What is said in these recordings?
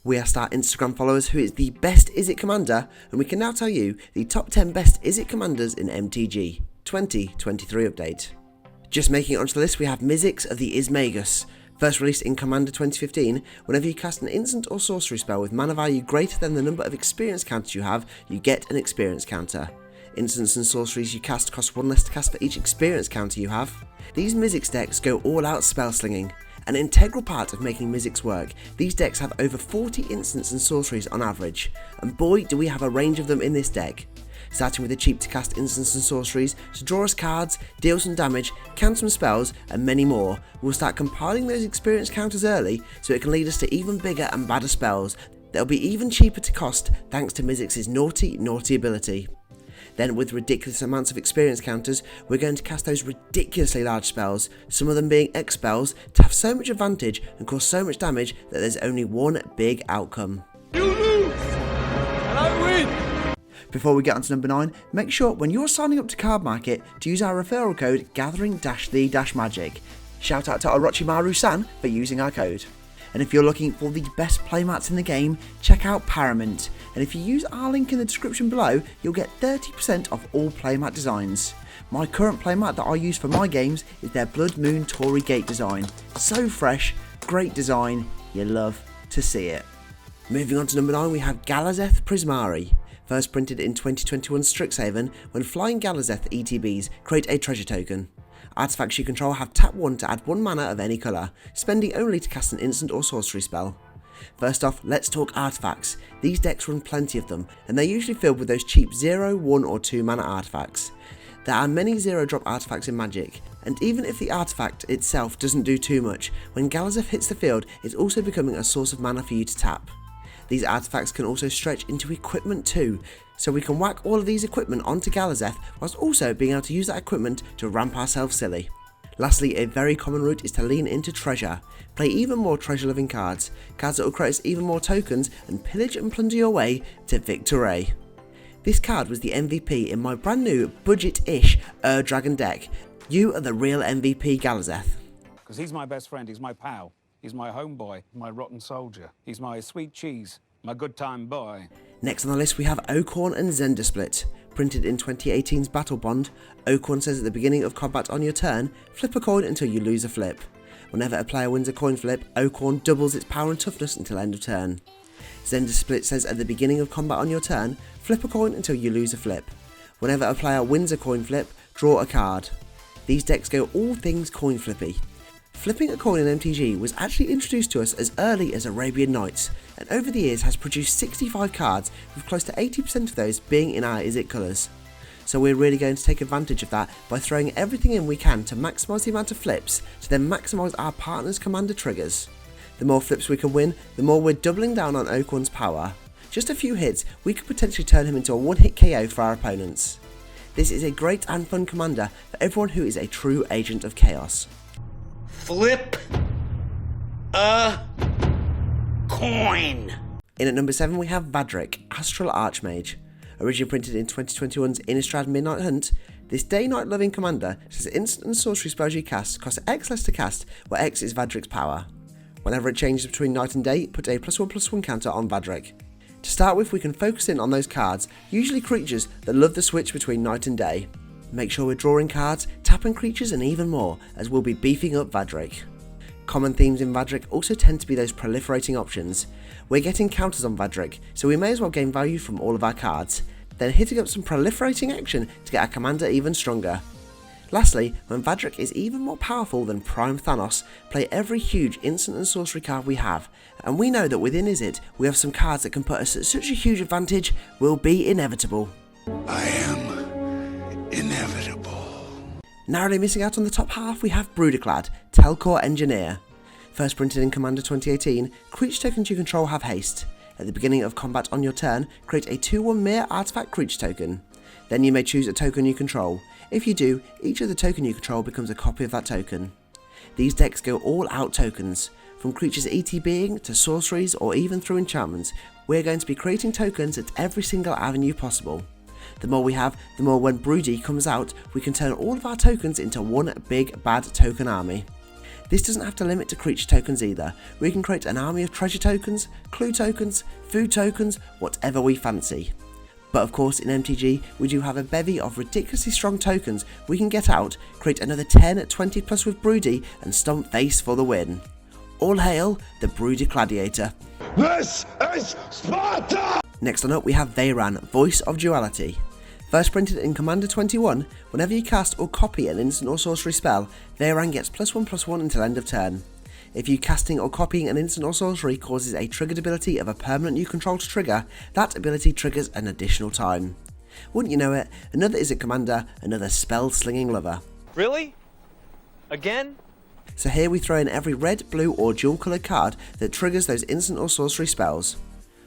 We asked our Instagram followers who is the best Izzet commander, and we can now tell you the top 10 best Izzet commanders in MTG 2023 update. Just making it onto the list we have Mizzix of the Ismagus. First released in Commander 2015, whenever you cast an instant or sorcery spell with mana value greater than the number of experience counters you have, you get an experience counter. Instants and sorceries you cast cost 1 less to cast for each experience counter you have. These Mizzix decks go all out spell slinging. An integral part of making Mizzix work, these decks have over 40 instants and sorceries on average, and boy do we have a range of them in this deck. Starting with the cheap to cast instants and sorceries, to draw us cards, deal some damage, count some spells, and many more, we'll start compiling those experience counters early so it can lead us to even bigger and badder spells that'll be even cheaper to cost thanks to Mizzix's naughty ability. Then with ridiculous amounts of experience counters, we're going to cast those ridiculously large spells, some of them being X spells, to have so much advantage and cause so much damage that there's only one big outcome. You lose, and I win! Before we get on to number 9, make sure when you're signing up to Card Market to use our referral code Gathering-the-Magic. Shout out to Orochimaru-san for using our code. And if you're looking for the best playmats in the game, check out Paramount. And if you use our link in the description below, you'll get 30% off all playmat designs. My current playmat that I use for my games is their Blood Moon Torii Gate design. So fresh, great design, you love to see it. Moving on to number 9, we have Galazeth Prismari. First printed in 2021 Strixhaven, when flying Galazeth ETBs create a treasure token. Artifacts you control have tap 1 to add 1 mana of any colour, spending only to cast an instant or sorcery spell. First off, let's talk artifacts. These decks run plenty of them, and they're usually filled with those cheap 0, 1 or 2 mana artifacts. There are many 0 drop artifacts in Magic, and even if the artifact itself doesn't do too much, when Galazeth hits the field, it's also becoming a source of mana for you to tap. These artifacts can also stretch into equipment too, so we can whack all of these equipment onto Galazeth whilst also being able to use that equipment to ramp ourselves silly. Lastly, a very common route is to lean into treasure. Play even more treasure loving cards that will create us even more tokens and pillage and plunder your way to victory. This card was the MVP in my brand new budget-ish Dragon deck. You are the real MVP Galazeth. Because he's my best friend, he's my pal, he's my homeboy, my rotten soldier, he's my sweet cheese, my good time boy. Next on the list we have Oorn Zender split. Printed in 2018's Battle Bond, Oorn says at the beginning of combat on your turn, flip a coin until you lose a flip. Whenever a player wins a coin flip, Oorn doubles its power and toughness until end of turn. Zender split says at the beginning of combat on your turn, flip a coin until you lose a flip. Whenever a player wins a coin flip, draw a card. These decks go all things coin flippy. Flipping a coin in MTG was actually introduced to us as early as Arabian Nights, and over the years has produced 65 cards, with close to 80% of those being in our Izzet colours. So we're really going to take advantage of that by throwing everything in we can to maximise the amount of flips, to then maximise our partner's commander triggers. The more flips we can win, the more we're doubling down on Oorn's power. Just a few hits, we could potentially turn him into a one-hit KO for our opponents. This is a great and fun commander for everyone who is a true agent of chaos. Flip a coin. In at number 7 we have VADC, Astral Archmage. Originally printed in 2021's Innistrad Midnight Hunt, this day-night loving commander says instant and sorcery spells you cast cost X less to cast, where X is VADC's power. Whenever it changes between night and day, put a +1/+1 counter on VADC. To start with, we can focus in on those cards, usually creatures that love the switch between night and day. Make sure we're drawing cards, tapping creatures and even more, as we'll be beefing up VADC. Common themes in VADC also tend to be those proliferating options. We're getting counters on VADC, so we may as well gain value from all of our cards, then hitting up some proliferating action to get our commander even stronger. Lastly, when VADC is even more powerful than Prime Thanos, play every huge instant and sorcery card we have, and we know that within Izzet we have some cards that can put us at such a huge advantage, we'll be inevitable. I am inevitable. Narrowly missing out on the top half we have Broodaclad, Telcore Engineer. First printed in Commander 2018, creature tokens you control have haste. At the beginning of combat on your turn, create a 2/1 mere artifact creature token. Then you may choose a token you control. If you do, each of the token you control becomes a copy of that token. These decks go all out tokens. From creatures ETBing to sorceries or even through enchantments, we're going to be creating tokens at every single avenue possible. The more we have, the more when Broody comes out, we can turn all of our tokens into one big bad token army. This doesn't have to limit to creature tokens either. We can create an army of treasure tokens, clue tokens, food tokens, whatever we fancy. But of course in MTG we do have a bevy of ridiculously strong tokens we can get out, create another 10 at 20 plus with Broody and stomp face for the win. All hail the Broody Gladiator. This is Sparta! Next on up we have Veyran, Voice of Duality. First printed in Commander 21, whenever you cast or copy an instant or sorcery spell, Veyran gets +1/+1 until end of turn. If you casting or copying an instant or sorcery causes a triggered ability of a permanent you control to trigger, that ability triggers an additional time. Wouldn't you know it, another Izzet commander, another spell slinging lover. Really? Again? So here we throw in every red, blue or dual coloured card that triggers those instant or sorcery spells.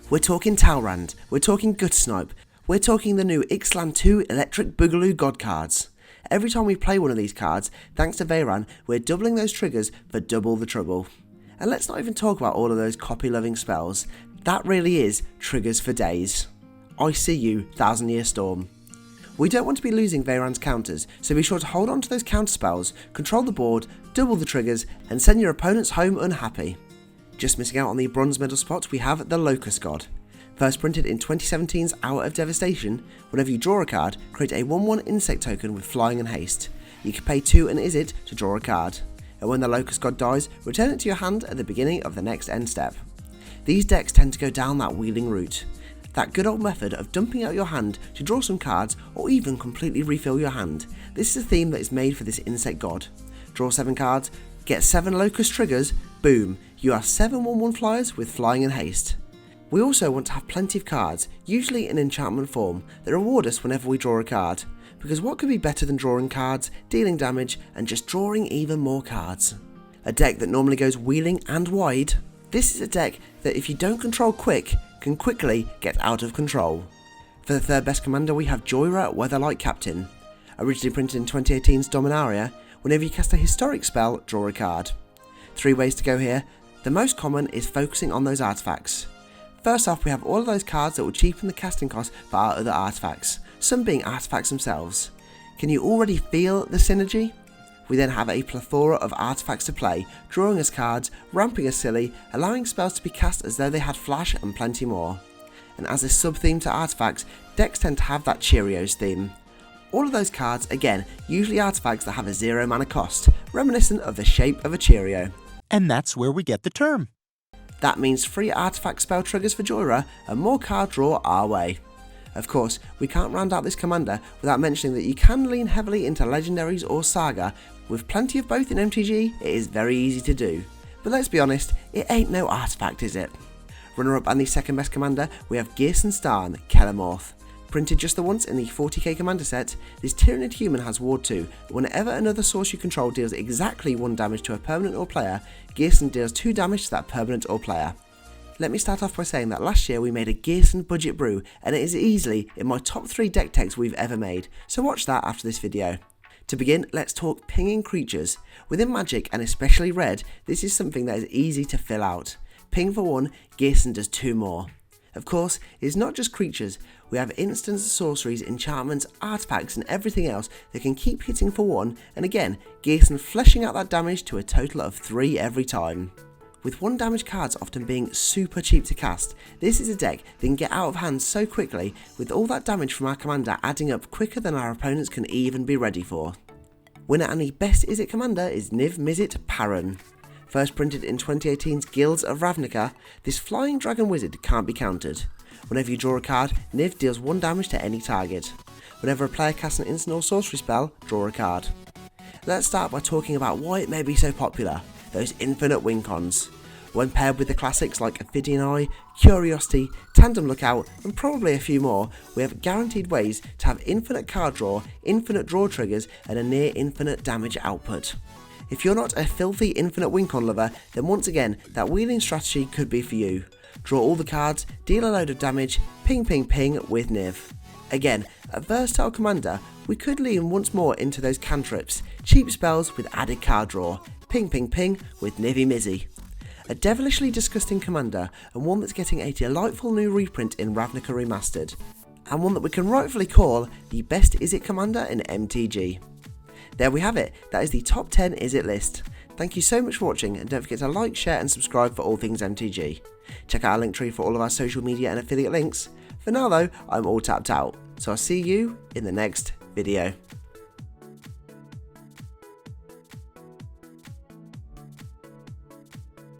We're talking Talrand, we're talking Gutsnipe, we're talking the new Ixalan 2 Electric Boogaloo God cards. Every time we play one of these cards, thanks to Veyran, we're doubling those triggers for double the trouble. And let's not even talk about all of those copy-loving spells. That really is triggers for days. I see you, Thousand Year Storm. We don't want to be losing Veyran's counters, so be sure to hold on to those counter spells, control the board, double the triggers, and send your opponents home unhappy. Just missing out on the bronze medal spot, we have the Locust God. First printed in 2017's Hour of Devastation, whenever you draw a card, create a 1/1 insect token with flying and haste. You can pay 2 and Izzet to draw a card, and when the Locust God dies, return it to your hand at the beginning of the next end step. These decks tend to go down that wheeling route, that good old method of dumping out your hand to draw some cards or even completely refill your hand. This is a theme that is made for this insect god. Draw 7 cards, get 7 Locust triggers, boom, you have 7 1/1 flyers with flying and haste. We also want to have plenty of cards, usually in enchantment form, that reward us whenever we draw a card, because what could be better than drawing cards, dealing damage, and just drawing even more cards? A deck that normally goes wheeling and wide, this is a deck that if you don't control quick, can quickly get out of control. For the third best commander we have Jyra, Weatherlight Captain. Originally printed in 2018's Dominaria, whenever you cast a historic spell, draw a card. 3 ways to go here. The most common is focusing on those artifacts. First off, we have all of those cards that will cheapen the casting cost for our other artifacts, some being artifacts themselves. Can you already feel the synergy? We then have a plethora of artifacts to play, drawing us cards, ramping us silly, allowing spells to be cast as though they had flash and plenty more. And as a sub-theme to artifacts, decks tend to have that Cheerios theme. All of those cards, again, usually artifacts that have a 0 mana cost, reminiscent of the shape of a Cheerio. And that's where we get the term. That means 3 artifact spell triggers for Jyra and more card draw our way. Of course, we can't round out this commander without mentioning that you can lean heavily into legendaries or saga. With plenty of both in MTG, it is very easy to do. But let's be honest, it ain't no artifact, is it? Runner up and the second best commander, we have Gearon Starn, Kelemorth. Printed just the once in the 40k commander set, this Tyrannid human has Ward 2. Whenever another source you control deals exactly 1 damage to a permanent or player, Gearon deals 2 damage to that permanent or player. Let me start off by saying that last year we made a Gearon budget brew, and it is easily in my top 3 deck techs we've ever made, so watch that after this video. To begin, let's talk pinging creatures. Within Magic, and especially Red, this is something that is easy to fill out. Ping for 1, Gearon does 2 more. Of course, it's not just creatures, we have instants, sorceries, enchantments, artifacts and everything else that can keep hitting for 1, and again, Gearon fleshing out that damage to a total of 3 every time. With 1 damage cards often being super cheap to cast, this is a deck that can get out of hand so quickly, with all that damage from our commander adding up quicker than our opponents can even be ready for. Winner and the best Izzet commander is Niv Mizzet Parun. First printed in 2018's Guilds of Ravnica, this flying dragon wizard can't be countered. Whenever you draw a card, Niv deals 1 damage to any target. Whenever a player casts an instant or sorcery spell, draw a card. Let's start by talking about why it may be so popular, those infinite win cons. When paired with the classics like Ophidian Eye, Curiosity, Tandem Lookout and probably a few more, we have guaranteed ways to have infinite card draw, infinite draw triggers and a near infinite damage output. If you're not a filthy infinite win con lover, then once again, that wheeling strategy could be for you. Draw all the cards, deal a load of damage, ping ping ping with Niv. Again, a versatile commander, we could lean once more into those cantrips, cheap spells with added card draw, ping ping ping with Nivy Mizzy. A devilishly disgusting commander, and one that's getting a delightful new reprint in Ravnica Remastered, and one that we can rightfully call the best Izzet commander in MTG. There we have it, that is the top 10 Izzet list. Thank you so much for watching, and don't forget to like, share and subscribe for all things MTG. Check out our link tree for all of our social media and affiliate links. For now though, I'm all tapped out, so I'll see you in the next video.